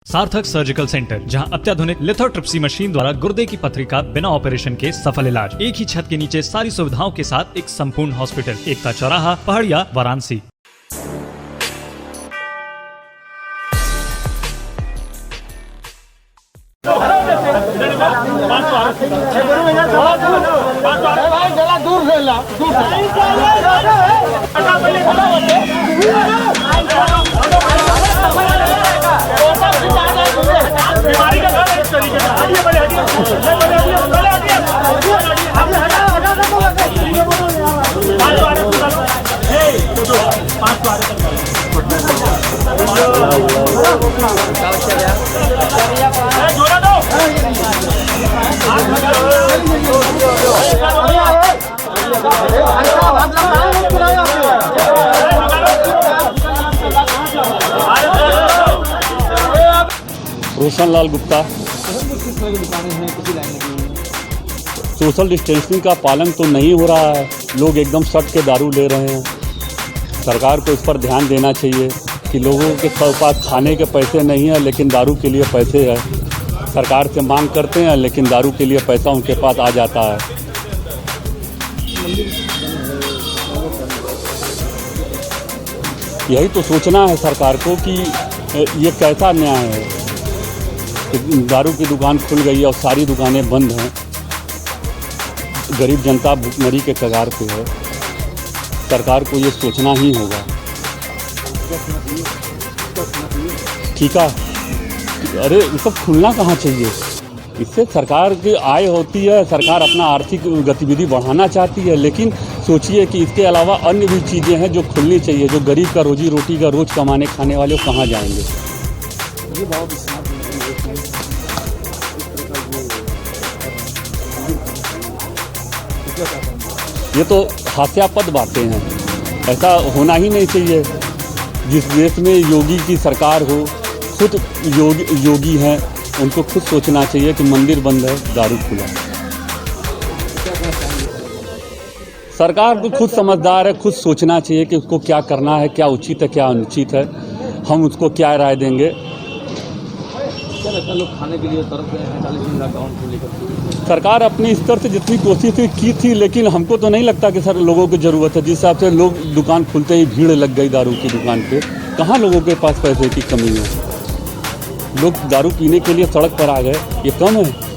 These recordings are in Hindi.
सार्थक सर्जिकल सेंटर, जहां अत्याधुनिक लिथोट्रिप्सी मशीन द्वारा गुर्दे की पथरी का बिना ऑपरेशन के सफल इलाज। एक ही छत के नीचे सारी सुविधाओं के साथ एक संपूर्ण हॉस्पिटल। एकता चौराहा, पहाड़िया, वाराणसी। रोशन लाल गुप्ता। सोशल डिस्टेंसिंग का पालन तो नहीं हो रहा है, लोग एकदम सट के दारू ले रहे हैं। सरकार को इस पर ध्यान देना चाहिए कि लोगों के पास खाने के पैसे नहीं हैं लेकिन दारू के लिए पैसे हैं। सरकार से मांग करते हैं लेकिन दारू के लिए पैसा उनके पास आ जाता है। यही तो सोचना है सरकार को कि ये कैसा न्याय है कि दारू की दुकान खुल गई है और सारी दुकानें बंद हैं। गरीब जनता भुखमरी के कगार पे है। सरकार को ये सोचना ही होगा। ठीक है, अरे ये सब खुलना कहाँ चाहिए? इससे सरकार की आय होती है, सरकार अपना आर्थिक गतिविधि बढ़ाना चाहती है, लेकिन सोचिए कि इसके अलावा अन्य भी चीज़ें हैं जो खुलनी चाहिए। जो गरीब का रोजी रोटी का रोज़ कमाने खाने वाले वो कहाँ जाएंगे? ये तो हास्यास्पद बातें हैं, ऐसा होना ही नहीं चाहिए। जिस देश में योगी की सरकार हो, खुद योगी हैं, उनको खुद सोचना चाहिए कि मंदिर बंद है, दारू खुला है। सरकार को खुद समझदार है, खुद सोचना चाहिए कि उसको क्या करना है, क्या उचित है, क्या अनुचित है। हम उसको क्या राय देंगे? क्या लगता है लोग खाने के लिए तरफ गए हैं 40,000 अकाउंट को लेकर? सरकार अपनी स्तर से जितनी कोशिश की थी, लेकिन हमको तो नहीं लगता कि सर लोगों की ज़रूरत है। जिस हिसाब से लोग दुकान खुलते ही भीड़ लग गई दारू की दुकान पे, कहाँ लोगों के पास पैसे की कमी है? लोग दारू पीने के लिए सड़क पर आ गए, ये कम है?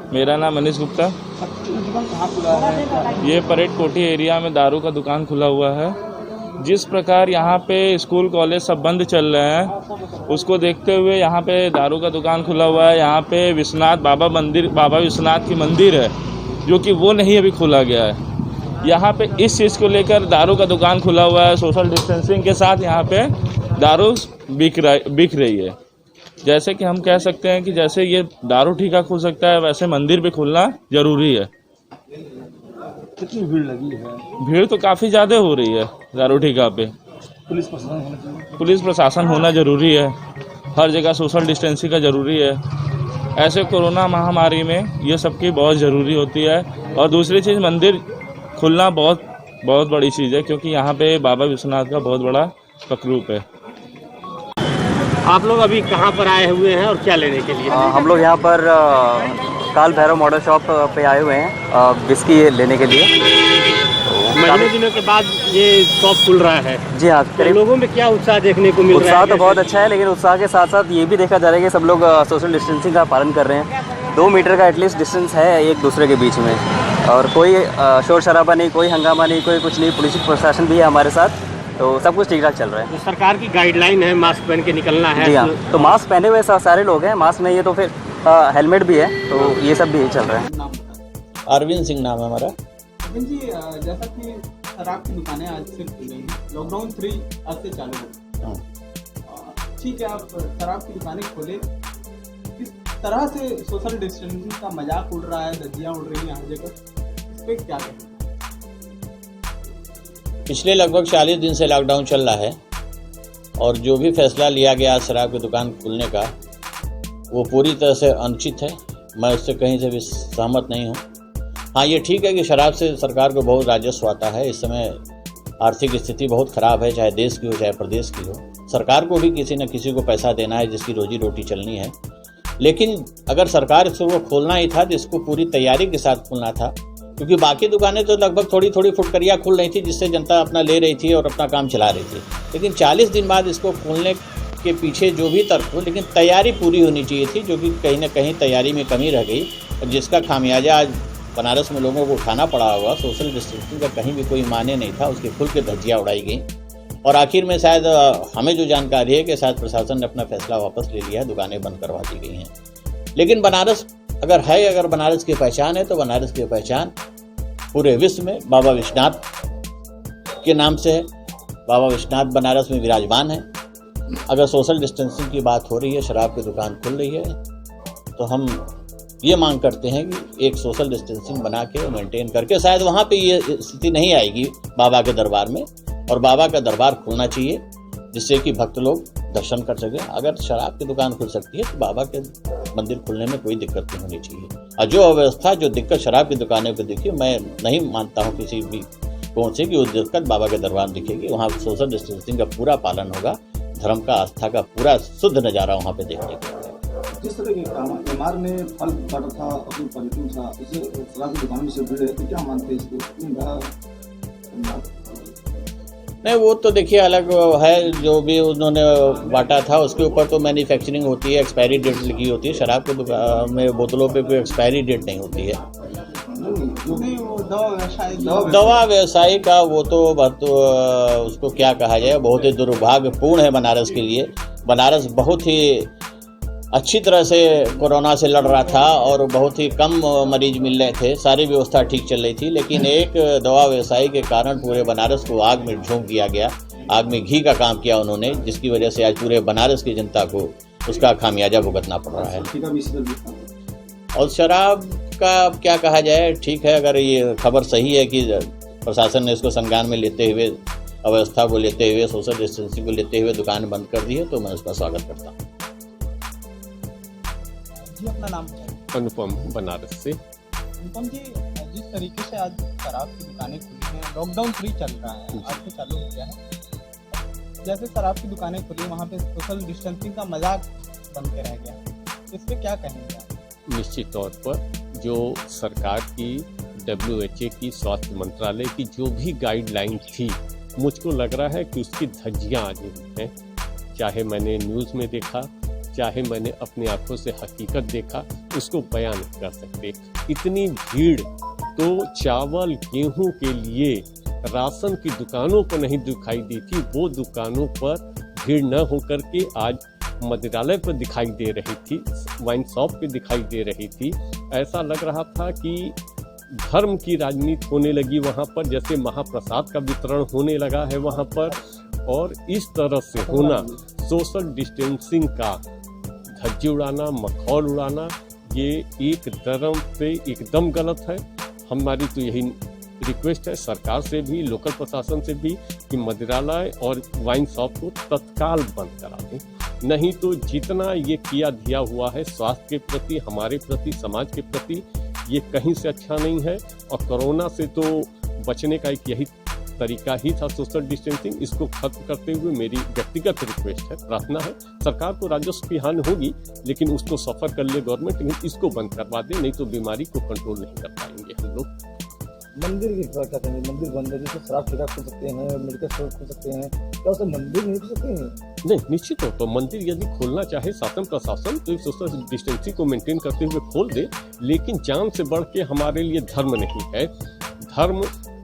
मेरा नाम मनीष गुप्ता। ये परेड कोठी एरिया में दारू का दुकान खुला हुआ है। जिस प्रकार यहाँ पे स्कूल कॉलेज सब बंद चल रहे हैं, उसको देखते हुए यहाँ पे दारू का दुकान खुला हुआ है। यहाँ पे विश्वनाथ बाबा विश्वनाथ की मंदिर है, जो कि वो नहीं अभी खोला गया है। यहाँ पे इस चीज़ को लेकर दारू का दुकान खुला हुआ है। सोशल डिस्टेंसिंग के साथ यहाँ पे दारू बिक रही है। जैसे कि हम कह सकते हैं कि जैसे ये दारू ठेका खुल सकता है, वैसे मंदिर भी खुलना जरूरी है। कितनी भीड़ लगी है? भीड़ तो काफ़ी ज़्यादा हो रही है दारू ठेका पे। पुलिस प्रशासन होना चाहिए। पुलिस प्रशासन होना जरूरी है, हर जगह सोशल डिस्टेंसिंग का जरूरी है। ऐसे कोरोना महामारी में ये सब की बहुत ज़रूरी होती है। और दूसरी चीज़, मंदिर खुलना बहुत बड़ी चीज़ है, क्योंकि यहाँ पे बाबा विश्वनाथ का बहुत बड़ा प्रकोप है। आप लोग अभी कहाँ पर आए हुए हैं और क्या लेने के लिए? हम लोग यहाँ पर काल भैरव मॉडल शॉप पे आए हुए हैं विस्की लेने के लिए। महीने दिनों के बाद ये शॉप खुल रहा है। जी हाँ, तो लोगों में क्या उत्साह देखने को मिल रहा है? उत्साह तो बहुत अच्छा है, लेकिन उत्साह के साथ साथ ये भी देखा जा रहा है कि सब लोग सोशल डिस्टेंसिंग का पालन कर रहे हैं। 2 मीटर का एटलीस्ट डिस्टेंस है एक दूसरे के बीच में, और कोई शोर शराबा नहीं, कोई हंगामा नहीं, कोई कुछ नहीं। पुलिस प्रशासन भी है हमारे साथ, तो सब कुछ ठीक ठाक चल रहा है। तो सरकार की गाइडलाइन है मास्क पहन के निकलना है। जी हाँ, तो मास्क पहने हुए सारे लोग हैं, मास्क नहीं है तो फिर हेलमेट भी है, तो ये सब भी चल रहा है। अरविंद सिंह नाम है हमारा। अरविंद जी, जैसा कि शराब की दुकानें आज से खुल गई हैं, लॉकडाउन 3 आज से चालू हो, ठीक है, आप शराब की दुकानें खोले, किस तरह से सोशल डिस्टेंसिंग का मजाक उड़ रहा है, धज्जियाँ उड़ रही हैं हर जगह, इस पर क्या कहें? पिछले लगभग 40 दिन से लॉकडाउन चल रहा है, और जो भी फैसला लिया गया शराब की दुकान खोलने का, वो पूरी तरह से अनुचित है। मैं उससे कहीं से भी सहमत नहीं हूँ। हाँ, ये ठीक है कि शराब से सरकार को बहुत राजस्व आता है। इस समय आर्थिक स्थिति बहुत ख़राब है, चाहे देश की हो चाहे प्रदेश की हो। सरकार को भी किसी न किसी को पैसा देना है, जिसकी रोजी रोटी चलनी है। लेकिन अगर सरकार इसको खोलना ही था तो इसको पूरी तैयारी के साथ खोलना था, क्योंकि बाकी दुकानें तो लगभग थोड़ी फुटकरियाँ खुल रही थी, जिससे जनता अपना ले रही थी और अपना काम चला रही थी। लेकिन 40 दिन बाद इसको खोलने के पीछे जो भी तर्क हो, लेकिन तैयारी पूरी होनी चाहिए थी, जो कि कहीं ना कहीं तैयारी में कमी रह गई, और जिसका खामियाजा आज बनारस में लोगों को उठाना पड़ा होगा। सोशल डिस्टेंसिंग का कहीं भी कोई माने नहीं था, उसके खुल के धज्जियाँ उड़ाई गई, और आखिर में शायद हमें जो जानकारी है कि शायद प्रशासन ने अपना फैसला वापस ले लिया है, दुकानें बंद करवा दी गई हैं। लेकिन बनारस अगर बनारस की पहचान है, तो बनारस की पहचान पूरे विश्व में बाबा विश्वनाथ के नाम से है। बाबा विश्वनाथ बनारस में विराजमान है। अगर सोशल डिस्टेंसिंग की बात हो रही है, शराब की दुकान खुल रही है, तो हम ये मांग करते हैं कि एक सोशल डिस्टेंसिंग बना के मेंटेन करके, शायद वहाँ पे ये स्थिति नहीं आएगी बाबा के दरबार में, और बाबा का दरबार खुलना चाहिए, जिससे कि भक्त लोग दर्शन कर सकें। अगर शराब की दुकान खुल सकती है, तो बाबा के मंदिर खुलने में कोई दिक्कत नहीं होनी चाहिए। और जो अव्यवस्था, जो दिक्कत शराब की दुकानें पर दिखी, मैं नहीं मानता हूँ किसी भी कौन से कि वो दिक्कत बाबा के दरबार दिखेगी। वहाँ सोशल डिस्टेंसिंग का पूरा पालन होगा, धर्म का, आस्था का पूरा शुद्ध नज़ारा वहाँ पे देखने को। जिस तरह के एमआर ने फल काटा था, अपनी पॉलिटिक्स था, इसे शराब की दुकान में से भीड़ है, तो क्या मानते हैं इसको? नहीं, वो तो देखिए अलग है। जो भी उन्होंने बांटा था उसके ऊपर तो मैन्युफैक्चरिंग होती है, एक्सपायरी डेट लिखी होती है। शराब के दुकान में बोतलों पे कोई एक्सपायरी डेट नहीं होती है। दवा व्यवसायी का वो तो उसको क्या कहा जाए, बहुत ही दुर्भाग्यपूर्ण है बनारस के लिए। बनारस बहुत ही अच्छी तरह से कोरोना से लड़ रहा था, और बहुत ही कम मरीज मिल रहे थे, सारी व्यवस्था ठीक चल रही थी। लेकिन एक दवा व्यवसायी के कारण पूरे बनारस को आग में झोंक दिया गया, आग में घी का काम किया उन्होंने, जिसकी वजह से आज पूरे बनारस की जनता को उसका खामियाजा भुगतना पड़ रहा है। और शराब का क्या कहा जाए, ठीक है, अगर ये खबर सही है कि प्रशासन ने इसको संज्ञान में लेते हुए, अव्यवस्था को लेते हुए, सोशल डिस्टेंसिंग को लेते हुए दुकान बंद कर दी है, तो मैं उसका स्वागत करता हूँ। जी, अपना नाम? अनुपम, बनारस से। अनुपम जी, जिस तरीके से आज शराब की दुकानें खुली हैं, लॉकडाउन 3 चल रहा है, आज से चालू हो गया है, जैसे शराब की दुकानें खुली, वहाँ पे सोशल डिस्टेंसिंग का मजाक बन के रह गया, इस पर क्या कहेंगे आप? निश्चित तौर पर जो सरकार की, WHO की, स्वास्थ्य मंत्रालय की जो भी गाइडलाइन थी, मुझको लग रहा है कि उसकी धज्जियाँ आ गई हैं। चाहे मैंने न्यूज़ में देखा, चाहे मैंने अपनी आंखों से हकीकत देखा, उसको बयान कर सकते। इतनी भीड़ तो चावल गेहूं के लिए राशन की दुकानों पर नहीं दिखाई दी थी, वो दुकानों पर भीड़ न होकर के आज मदिरालय पर दिखाई दे रही थी, वाइन शॉप पे दिखाई दे रही थी। ऐसा लग रहा था कि धर्म की राजनीति होने लगी वहाँ पर, जैसे महाप्रसाद का वितरण होने लगा है वहाँ पर, और इस तरह से होना, सोशल डिस्टेंसिंग का धज्जी उड़ाना, मखौल उड़ाना, ये एक धर्म पे एकदम गलत है। हमारी तो यही रिक्वेस्ट है सरकार से भी, लोकल प्रशासन से भी, कि मदिरालय और वाइन शॉप को तत्काल बंद करा दें। नहीं तो जितना ये किया दिया हुआ है स्वास्थ्य के प्रति, हमारे प्रति, समाज के प्रति, ये कहीं से अच्छा नहीं है। और कोरोना से तो बचने का एक यही तरीका ही था सोशल डिस्टेंसिंग। इसको खत्म करते हुए मेरी व्यक्तिगत रिक्वेस्ट है, प्रार्थना है, सरकार को राजस्व की हानि होगी लेकिन उसको सफर कर ले गवर्नमेंट, लेकिन इसको बंद करवा दे, नहीं तो बीमारी को कंट्रोल नहीं कर पाएंगे हम लोग। मंदिर की क्या करेंगे? मंदिर बंद है, जैसे शराब ठेका खोल सकते हैं, मेडिकल स्टोर खोल सकते हैं, क्या उसे मंदिर नहीं खोल सकते हैं? नहीं, निश्चित हो तो मंदिर यदि खोलना चाहे शासन प्रशासन तो सोशल डिस्टेंसिंग को मेंटेन करते हुए खोल दे, लेकिन जान से बढ़ के हमारे लिए धर्म नहीं है। धर्म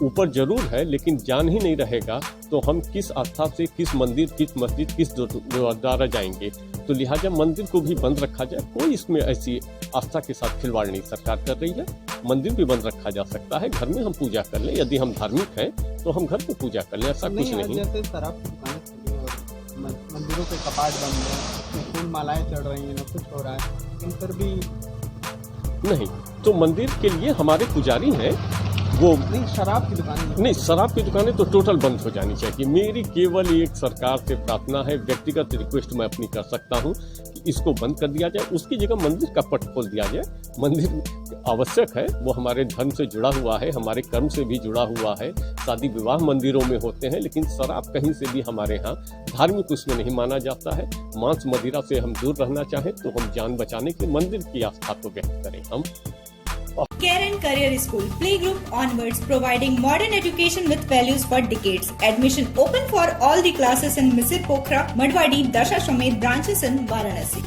ऊपर जरूर है लेकिन जान ही नहीं रहेगा तो हम किस आस्था से, किस मंदिर, किस मस्जिद, किस गुरुद्वारा जाएंगे? तो लिहाजा मंदिर को भी बंद रखा जाए। कोई इसमें ऐसी आस्था के साथ खिलवाड़ नहीं सरकार कर रही है। मंदिर भी बंद रखा जा सकता है, घर में हम पूजा कर लें, यदि हम धार्मिक हैं तो हम घर में पूजा कर लें, ऐसा कुछ नहीं। जैसे शराब की दुकानें खुली और मंदिरों के कपाट बंद हैं, फूल मालाएं चढ़ रही हैं, ना कुछ हो रहा है, इन पर भी नहीं। तो मंदिर के लिए हमारे पुजारी हैं, वो नहीं, शराब की दुकानें नहीं, शराब की दुकानें तो टोटल बंद हो जानी चाहिए। मेरी केवल एक सरकार से प्रार्थना है, व्यक्तिगत रिक्वेस्ट मैं अपनी कर सकता हूं कि इसको बंद कर दिया जाए, उसकी जगह मंदिर का पट खोल दिया जाए। मंदिर आवश्यक है, वो हमारे धर्म से जुड़ा हुआ है, हमारे कर्म से भी जुड़ा हुआ है, शादी विवाह मंदिरों में होते हैं, लेकिन शराब कहीं से भी हमारे यहाँ धार्मिक उसमें नहीं माना जाता है। मांस मदिरा से हम दूर रहना चाहें तो हम जान बचाने के मंदिर की आस्था को व्यक्त करें हम। Care and Career School, Playgroup onwards, providing modern education with values for decades. Admission open for all the classes in Misir Pokhara, Madwadi, Dasha Shomet branches in Varanasi.